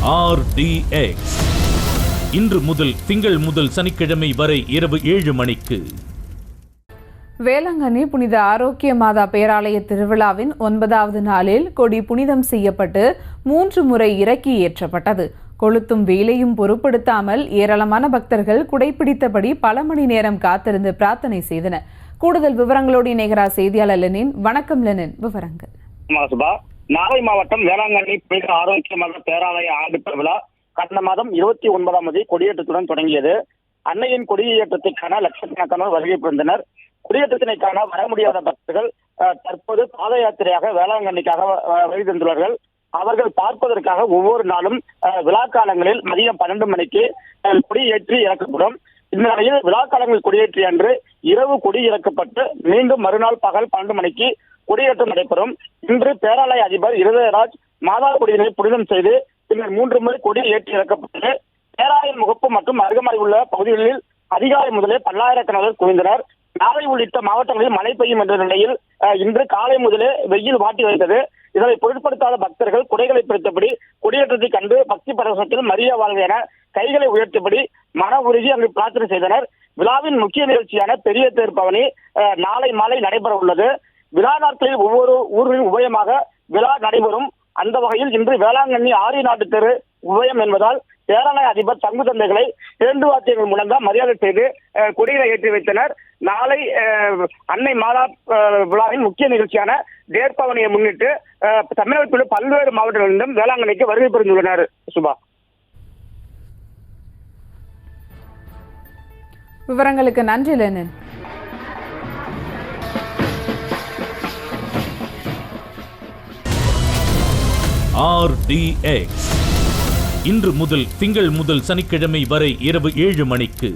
RDX இன்று முதல் திங்கள் முதல் சனிக்கிழமை வரை இரவு 7 மணிக்கு. வேளாங்கண்ணி புனித ஆரோக்கிய மாதா பேராலய திருவிழாவின் 9வது நாளில் கொடி புனிதம் செய்யப்பட்டு 3 முறை இறக்கி ஏற்றப்பட்டது. கொளுத்தும் வெயிலையும் பொருட்படுத்தாமல் ஏராளமான பக்தர்கள் குடைப்பிடித்தபடி பல மணி நேரம் காத்திருந்து பிரார்த்தனை செய்தனர். கூடுதல் விவரங்களோடு இணைகிறார் செய்தியாளர் லெனின். வணக்கம் லெனின், விவரங்கள். நாகை மாவட்டம் வேளாங்கண்ணி புனித ஆரோக்கிய மாதா பேராலய ஆண்டு திருவிழா கடந்த மாதம் 29ஆம் தேதி கொடியேற்றத்துடன் தொடங்கியது. அன்னையின் கொடியேற்றத்திற்கான லட்சக்கணக்கானோர் வருகை புரிந்தனர். கொடியேற்றத்தினை காண வர முடியாத பக்தர்கள் தற்போது பாத யாத்திரையாக வேளாங்கண்ணிக்காக வருகை தந்துள்ளார்கள். அவர்கள் பார்ப்பதற்காக ஒவ்வொரு நாளும் விழா காலங்களில் மதியம் 12 மணிக்கு கொடியேற்றி இறக்கப்படும். இந்த நிலையில் விழா காலங்களில் கொடியேற்றி அன்று இரவு கொடி இறக்கப்பட்டு மீண்டும் மறுநாள் பகல் 12 மணிக்கு கொடியேற்றம் நடைபெறும். இன்று பேராலய அதிபர் இருதயராஜ் மாதா கொடியினை புனிதம் செய்து பின்னர் 3 முறை கொடி ஏற்றி இறக்கப்பட்டது. பேராலய முகப்பு மற்றும் அருகமலை உள்ள பகுதிகளில் அதிகாலை முதலே பல்லாயிரக்கணக்கானோர் குவிந்தனர். நாகை உள்ளிட்ட மாவட்டங்களில் மழை பெய்யும் என்ற நிலையில் இன்று காலை முதலே வெயில் வாட்டி வைத்தது. இதனை பொருட்படுத்தாத பக்தர்கள் குடைகளை பிடித்தபடி கொடியேற்றத்தை கண்டு பக்தி பரவசத்தில் மரியா வாழ்க என கைகளை உயர்த்தியபடி மன உறுதி அங்கு பிரார்த்தனை செய்தனர். விழாவின் முக்கிய நிகழ்ச்சியான பெரிய தேர் பவனி நாளை மாலை நடைபெற உள்ளது. விழா நாட்களில் ஒவ்வொரு ஊர்களின் உபயமாக விழா நடைபெறும். அந்த வகையில் இன்று வேளாங்கண்ணி ஆரிய நாட்டு தெரு உபயம் என்பதால் பேராலய அதிபர் தங்கு தந்தைகளை பேருந்து வாத்தியங்கள் மூலம் தான் மரியாதை செய்து கொடிகளை ஏற்றி வைத்தனர். நாளை அன்னை மாதா விழாவின் முக்கிய நிகழ்ச்சியான தேர்பவனியை முன்னிட்டு தமிழகத்தில் உள்ள பல்வேறு மாவட்டங்களிலும் வேளாங்கண்ணிக்கு வருகை புரிந்துள்ளனர். சுபா, விவரங்களுக்கு நன்றி லெனின். RDX இன்று முதல் திங்கள் முதல் சனிக்கிழமை வரை இரவு 7 மணிக்கு.